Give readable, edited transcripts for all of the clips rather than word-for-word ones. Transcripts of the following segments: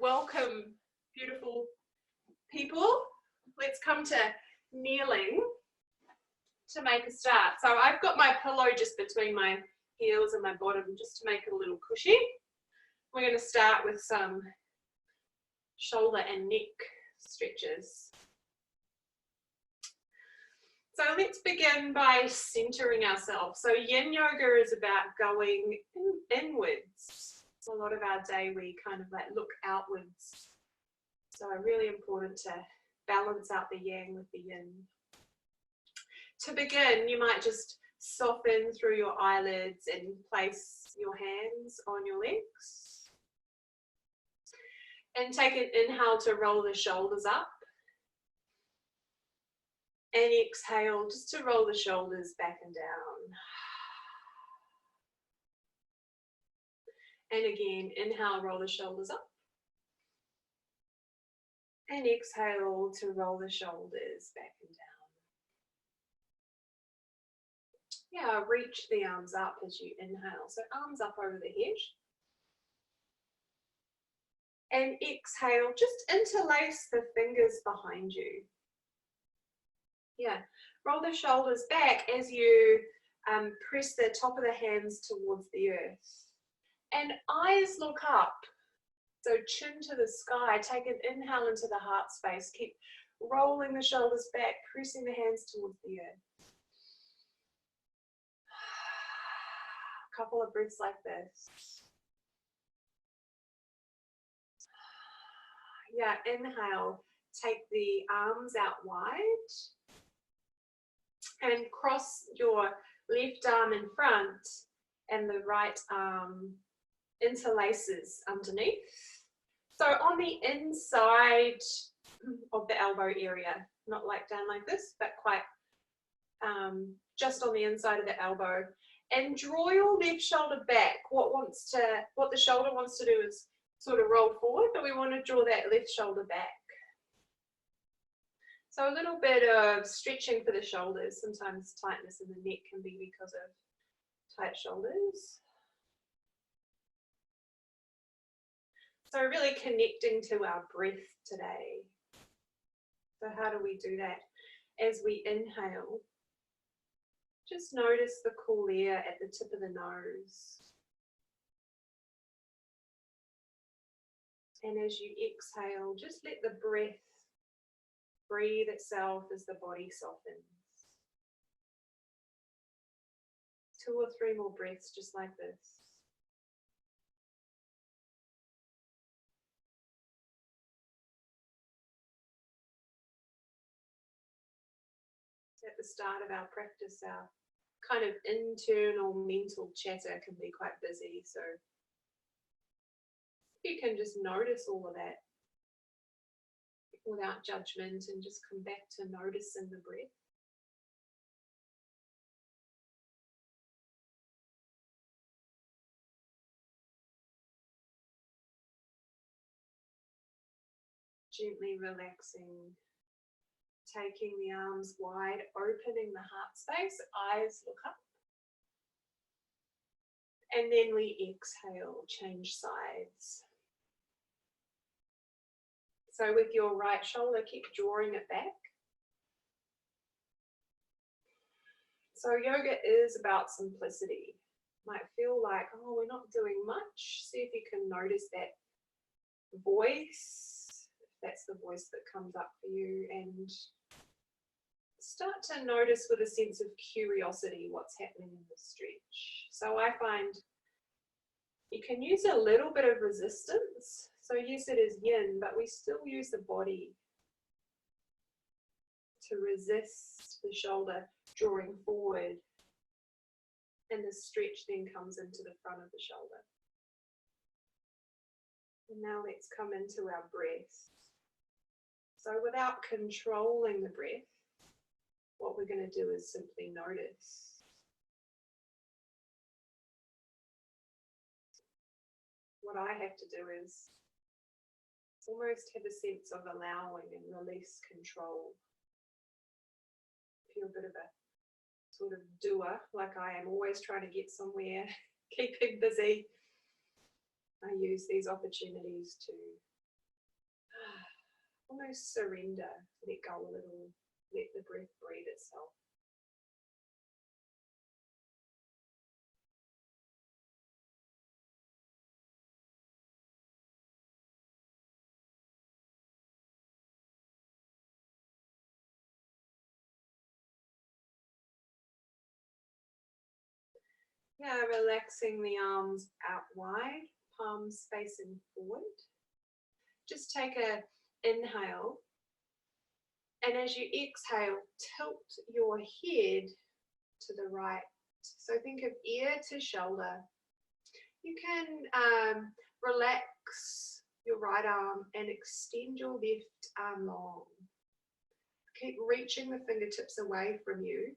Welcome, beautiful people. Let's come to kneeling to make a start. So I've got my pillow just between my heels and my bottom just to make it a little cushy. We're going to start with some shoulder and neck stretches. So let's begin by centering ourselves. So Yin Yoga is about going inwards. So a lot of our day we kind of like look outwards. So really important to balance out the yang with the yin. To begin, you might just soften through your eyelids and place your hands on your legs. And take an inhale to roll the shoulders up. And exhale just to roll the shoulders back and down. And again, inhale, roll the shoulders up. And exhale to roll the shoulders back and down. Yeah, reach the arms up as you inhale. So arms up over the head. And exhale, just interlace the fingers behind you. Yeah, roll the shoulders back as you press the top of the hands towards the earth. And eyes look up. So chin to the sky. Take an inhale into the heart space. Keep rolling the shoulders back, pressing the hands towards the earth. A couple of breaths like this. Yeah, inhale. Take the arms out wide. And cross your left arm in front and the right arm interlaces underneath. So on the inside of the elbow area, not like down like this, but quite just on the inside of the elbow. And draw your left shoulder back. What the shoulder wants to do is sort of roll forward, but we want to draw that left shoulder back. So a little bit of stretching for the shoulders. Sometimes tightness in the neck can be because of tight shoulders. So really connecting to our breath today. So how do we do that? As we inhale, just notice the cool air at the tip of the nose. And as you exhale, just let the breath breathe itself as the body softens. 2 or 3 more breaths just like this. At the start of our practice, our kind of internal mental chatter can be quite busy. So you can just notice all of that without judgment and just come back to noticing the breath. Gently relaxing, taking the arms wide, opening the heart space, eyes look up. And then we exhale, change sides. So with your right shoulder, keep drawing it back. So yoga is about simplicity. Might feel like, oh, we're not doing much. See if you can notice that voice, if that's the voice that comes up for you, and start to notice with a sense of curiosity what's happening in the stretch. So I find you can use a little bit of resistance. So use it as yin, but we still use the body to resist the shoulder drawing forward. And the stretch then comes into the front of the shoulder. And now let's come into our breath. So without controlling the breath, what we're going to do is simply notice. What I have to do is almost have a sense of allowing and release control. Feel a bit of a sort of doer, like I am always trying to get somewhere, keeping busy. I use these opportunities to almost surrender, let go a little, let the breath breathe itself. Yeah, relaxing the arms out wide, palms facing forward. Just take a inhale, and as you exhale, tilt your head to the right. So think of ear to shoulder. You can relax your right arm and extend your left arm long. Keep reaching the fingertips away from you.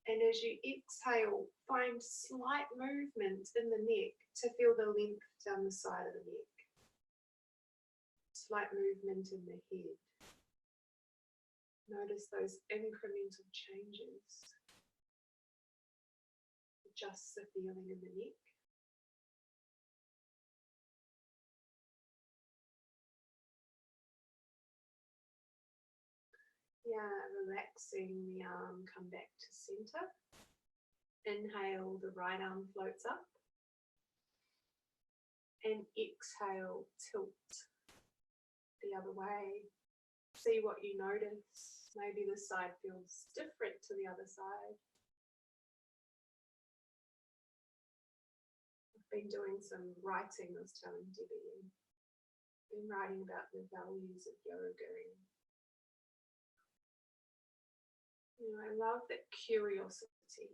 And as you exhale, find slight movement in the neck to feel the length down the side of the neck. Slight movement in the head. Notice those incremental changes. Adjust the feeling in the neck. Yeah, relaxing the arm, come back to center. Inhale, the right arm floats up. And exhale, tilt the other way. See what you notice. Maybe this side feels different to the other side. I've been doing some writing, I was telling Debbie. I've been writing about the values of yoga. I love that curiosity.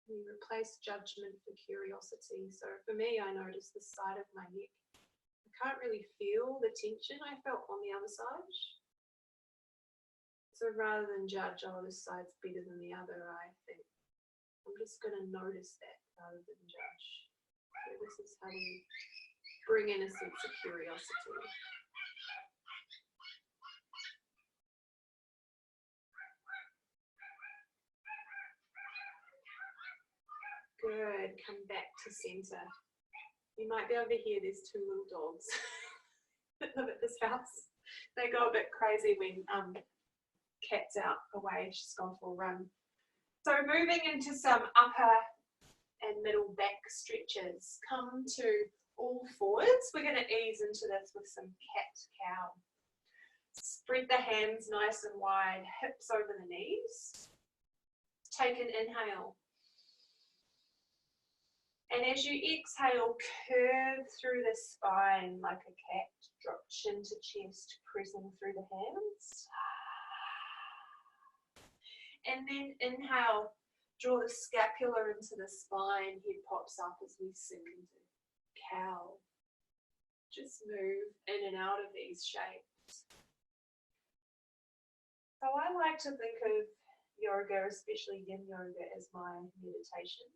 We replace judgment for curiosity. So for me, I notice the side of my neck. I can't really feel the tension I felt on the other side. So rather than judge, oh, this side's better than the other, I think I'm just going to notice that rather than judge. So this is how we bring in a sense of curiosity. Good, come back to center. You might be able to hear there's two little dogs that live at this house. They go a bit crazy when Cat's out away, she's gone for a run. So moving into some upper and middle back stretches. Come to all fours. We're going to ease into this with some cat-cow. Spread the hands nice and wide, hips over the knees. Take an inhale. And as you exhale, curve through the spine like a cat. Drop chin to chest, pressing through the hands. And then inhale, draw the scapula into the spine, head pops up as we sink into cow. Just move in and out of these shapes. So I like to think of yoga, especially Yin Yoga, as my meditation.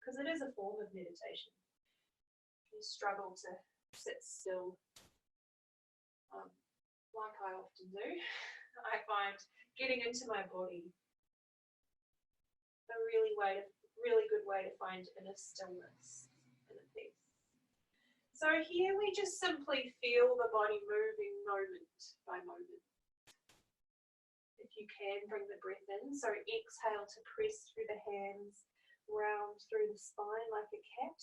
Because it is a form of meditation. You struggle to sit still, like I often do. I find getting into my body a really good way to find inner stillness, inner peace. So here we just simply feel the body moving moment by moment. If you can, bring the breath in. So exhale to press through the hands, round through the spine like a cat.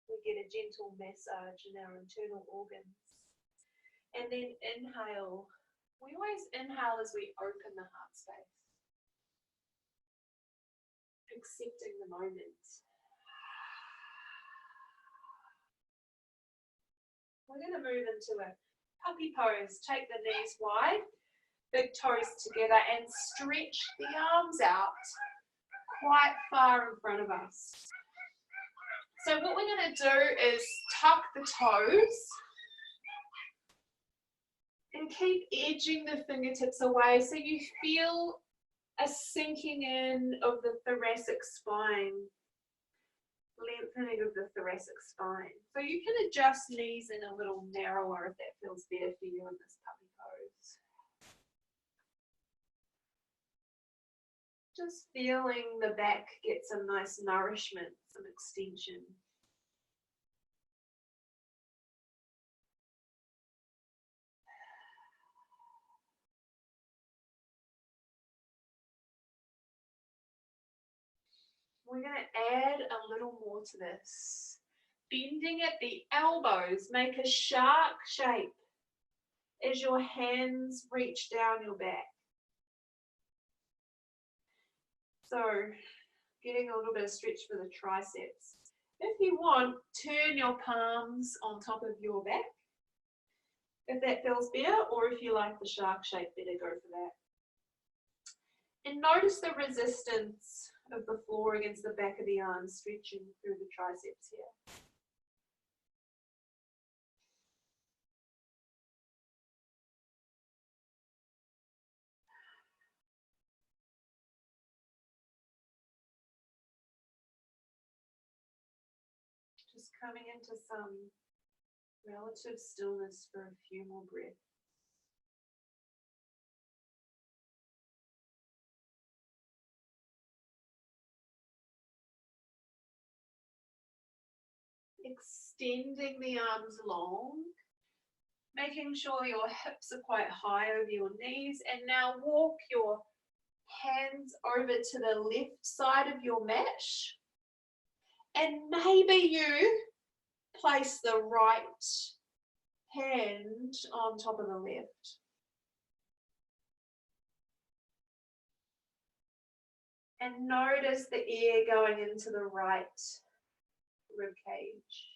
We get a gentle massage in our internal organs. And then inhale. We always inhale as we open the heart space. Accepting the moment. We're going to move into a puppy pose. Take the knees wide, big toes together, and stretch the arms out quite far in front of us. So what we're going to do is tuck the toes and keep edging the fingertips away so you feel a sinking in of the thoracic spine, lengthening of the thoracic spine. So you can adjust knees in a little narrower if that feels better for you in this puppy pose. Just feeling the back get some nice nourishment, some extension. We're going to add a little more to this. Bending at the elbows, make a shark shape as your hands reach down your back. So, getting a little bit of stretch for the triceps. If you want, turn your palms on top of your back, if that feels better, or if you like the shark shape better, go for that. And notice the resistance of the floor against the back of the arms, stretching through the triceps here. Just coming into some relative stillness for a few more breaths. Extending the arms long, making sure your hips are quite high over your knees, and now walk your hands over to the left side of your mat, and maybe you place the right hand on top of the left. And notice the air going into the right rib cage.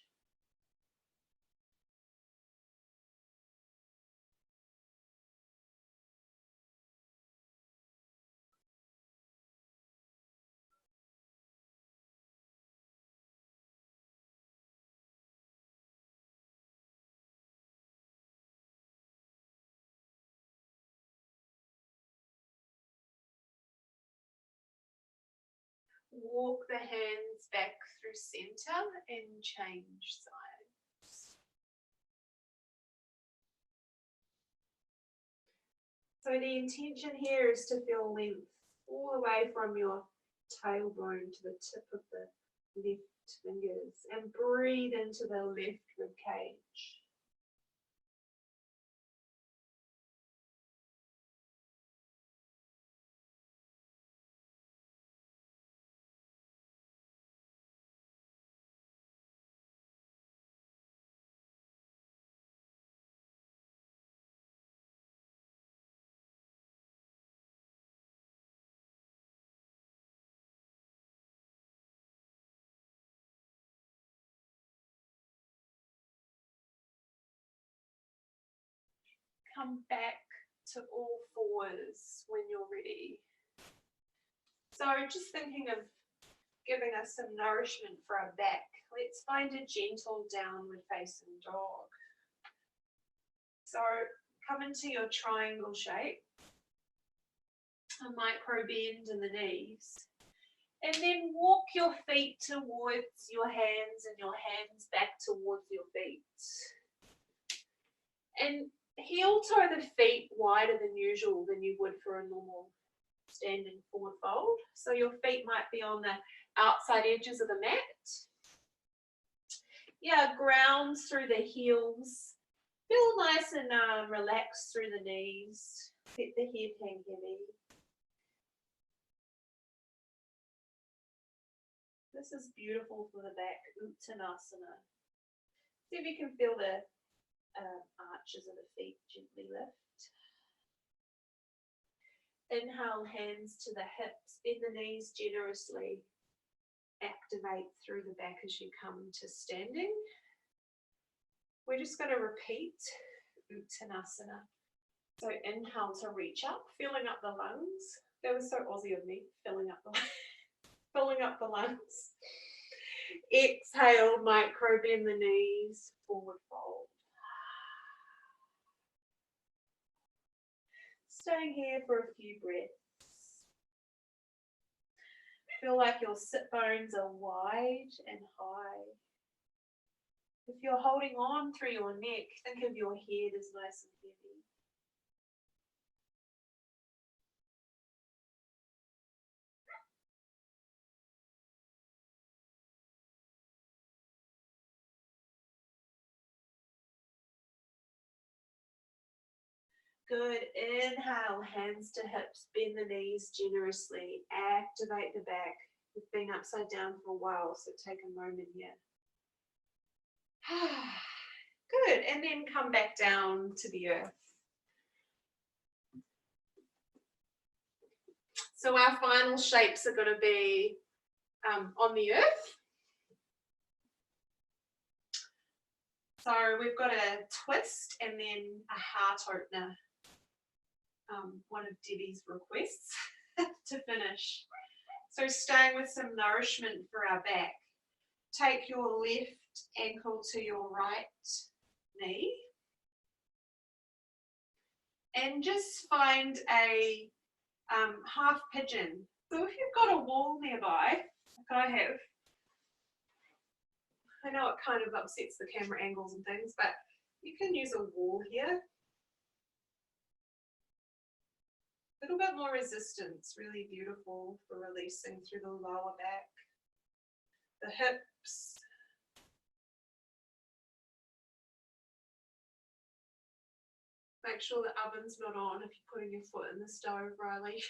Walk the hands back through center and change sides. So the intention here is to feel length all the way from your tailbone to the tip of the left fingers, and breathe into the left rib cage. Come back to all fours when you're ready. So just thinking of giving us some nourishment for our back, let's find a gentle downward facing dog. So come into your triangle shape, a micro bend in the knees, and then walk your feet towards your hands and your hands back towards your feet. And heel toe the feet wider than usual than you would for a normal standing forward fold. So your feet might be on the outside edges of the mat. Yeah, grounds through the heels. Feel nice and relaxed through the knees. Let the head hang heavy. This is beautiful for the back, Uttanasana. See if you can feel the arches of the feet gently lift. Inhale, hands to the hips, bend the knees generously. Activate through the back as you come to standing. We're just going to repeat Uttanasana. So inhale to reach up, filling up the lungs. That was so Aussie of me, filling up the lungs. Exhale, micro bend the knees, forward fold. Staying here for a few breaths. Feel like your sit bones are wide and high. If you're holding on through your neck, think of your head as nice and heavy. Good. Inhale, hands to hips, bend the knees generously. Activate the back. We've been upside down for a while, so take a moment here. Good, and then come back down to the earth. So our final shapes are going to be on the earth. So we've got a twist and then a heart opener. One of Debbie's requests to finish. So staying with some nourishment for our back. Take your left ankle to your right knee. And just find a half pigeon. So if you've got a wall nearby, like I have, I know it kind of upsets the camera angles and things, but you can use a wall here. A little bit more resistance, really beautiful for releasing through the lower back, the hips. Make sure the oven's not on if you're putting your foot in the stove, Riley.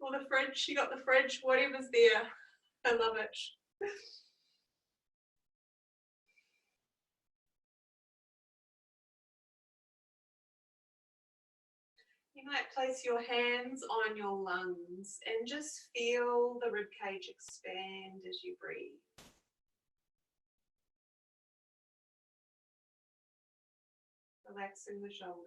Or the fridge, you got the fridge, whatever's there. I love it. You might place your hands on your lungs and just feel the ribcage expand as you breathe. Relaxing the shoulders.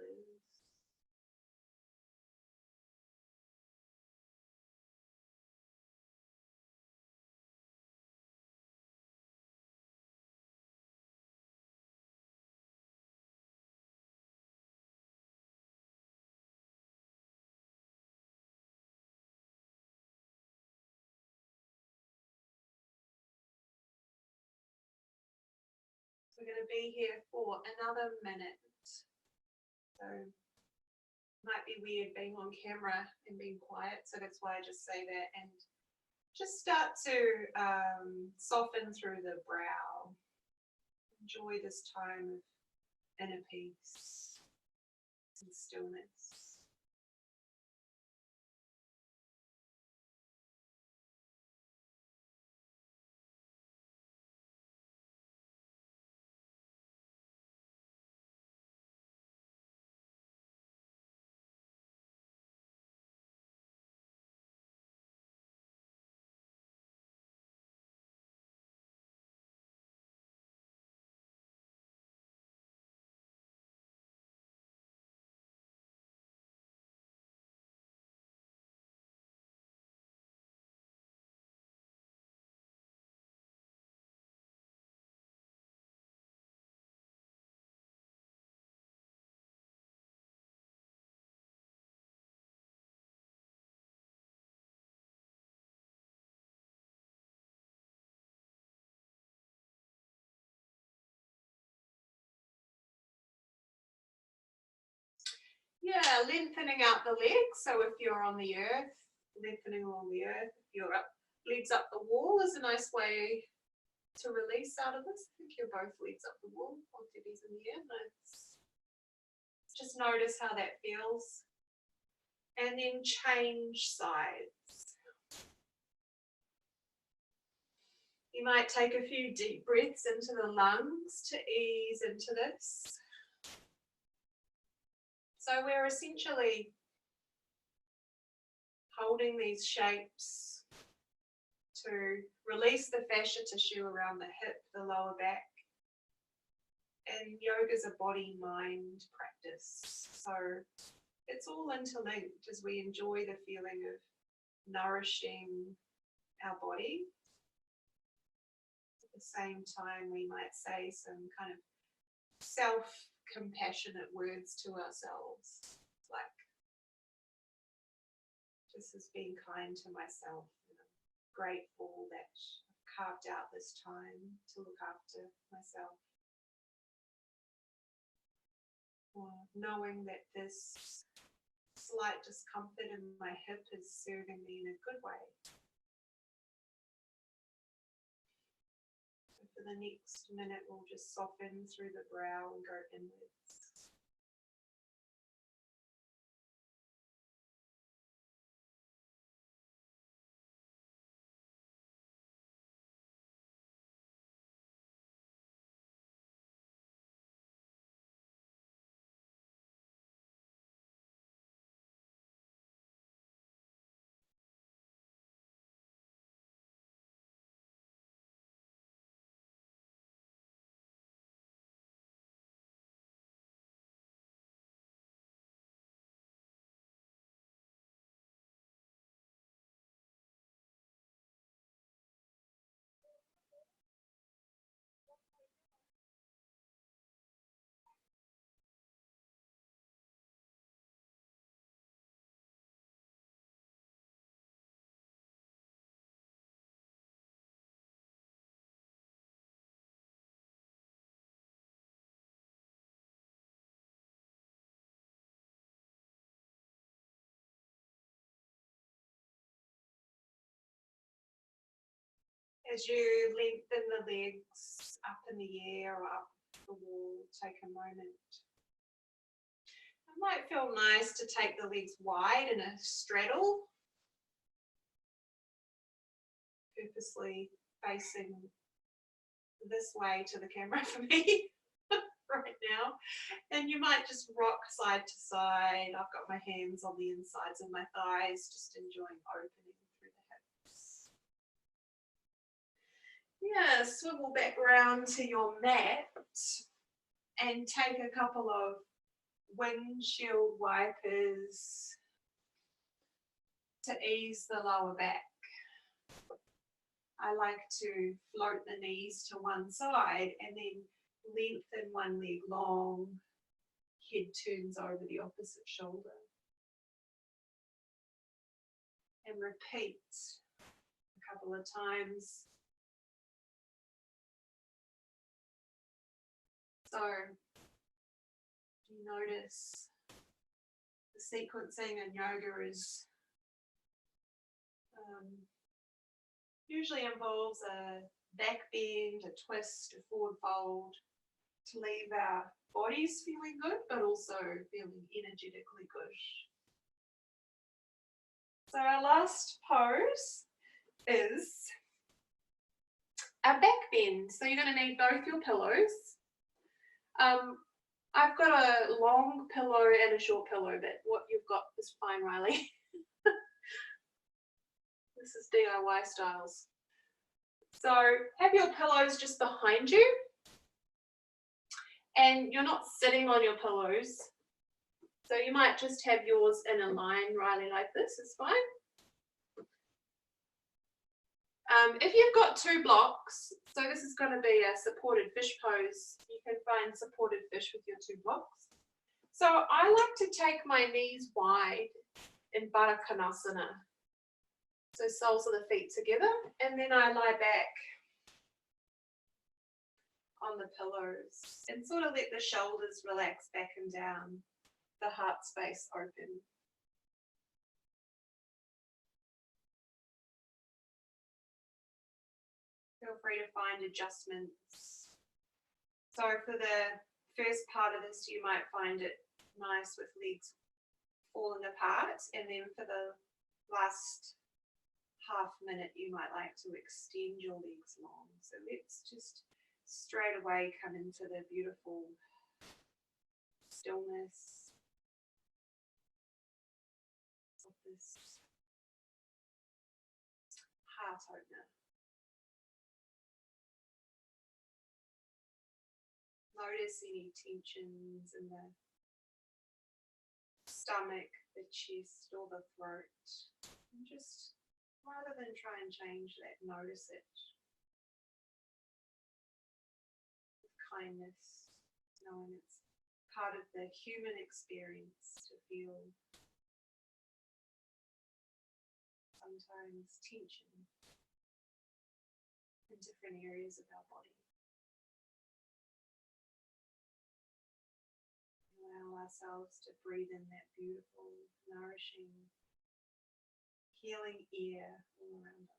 We're going to be here for another minute. So it might be weird being on camera and being quiet, so that's why I just say that. And just start to soften through the brow. Enjoy this time of inner peace and stillness. Yeah, lengthening out the legs. So if you're on the earth, lengthening along the earth. If you're up, legs up the wall is a nice way to release out of this. I think you're both legs up the wall. Oh, Debbie's in the air. Nice. Just notice how that feels. And then change sides. You might take a few deep breaths into the lungs to ease into this. So we're essentially holding these shapes to release the fascia tissue around the hip, the lower back. And yoga is a body-mind practice. So it's all interlinked as we enjoy the feeling of nourishing our body. At the same time, we might say some kind of self-compassionate words to ourselves, like, this is being kind to myself, and I'm grateful that I've carved out this time to look after myself. Or knowing that this slight discomfort in my hip is serving me in a good way. So for the next minute, we'll just soften through the brow and go inwards. As you lengthen the legs up in the air or up the wall, take a moment. It might feel nice to take the legs wide in a straddle, purposely facing this way to the camera for me right now. And you might just rock side to side. I've got my hands on the insides of my thighs, just enjoying opening through the hips. Yeah, swivel back around to your mat and take a couple of windshield wipers to ease the lower back. I like to float the knees to one side and then lengthen one leg long, head turns over the opposite shoulder. And repeat a couple of times. So you notice the sequencing in yoga is usually involves a back bend, a twist, a forward fold to leave our bodies feeling good, but also feeling energetically good. So our last pose is a back bend. So you're going to need both your pillows. I've got a long pillow and a short pillow, but what you've got is fine, Riley. This is DIY styles. So have your pillows just behind you, and you're not sitting on your pillows. So you might just have yours in a line, Riley, like this is fine. If you've got two blocks, so this is going to be a supported fish pose, you can find supported fish with your two blocks. So I like to take my knees wide in Baddha Konasana. So soles of the feet together, and then I lie back on the pillows and sort of let the shoulders relax back and down, the heart space open. Feel free to find adjustments. So for the first part of this, you might find it nice with legs falling apart, and then for the last half minute, you might like to extend your legs long. So let's just straight away come into the beautiful stillness of this heart opener. Notice any tensions in the stomach, the chest, or the throat. And just rather than try and change that, notice it with kindness, knowing it's part of the human experience to feel sometimes tension in different areas of our body. Allow ourselves to breathe in that beautiful, nourishing, healing air all around us.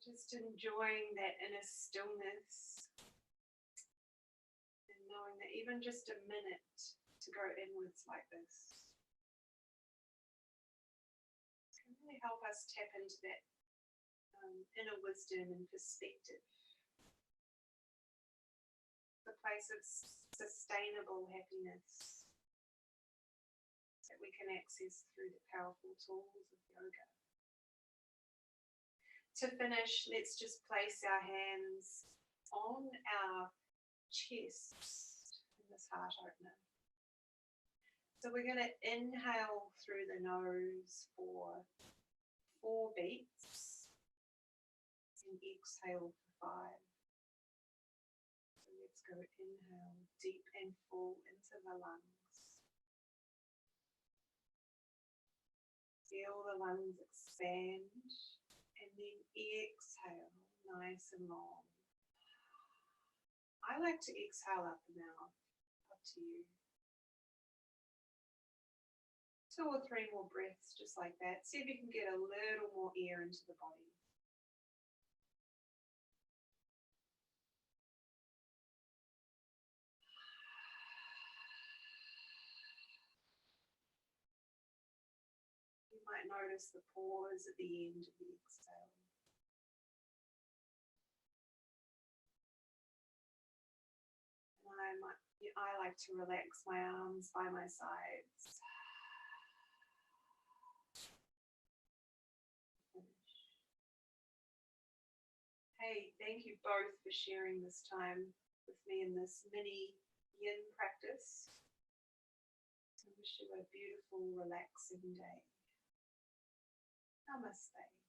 just enjoying that inner stillness and knowing that even just a minute to go inwards like this can really help us tap into that inner wisdom and perspective. The place of sustainable happiness that we can access through the powerful tools of yoga. To finish, let's just place our hands on our chest in this heart opener. So we're going to inhale through the nose for 4 beats and exhale for 5. So let's go inhale deep and full into the lungs. Feel the lungs expand and then exhale nice and long. I like to exhale up the mouth, up to you. 2 or 3 more breaths just like that. See if you can get a little more air into the body. You might notice the pause at the end of the exhale. And I like to relax my arms by my sides. Hey, thank you both for sharing this time with me in this mini yin practice. I wish you a beautiful, relaxing day. Namaste.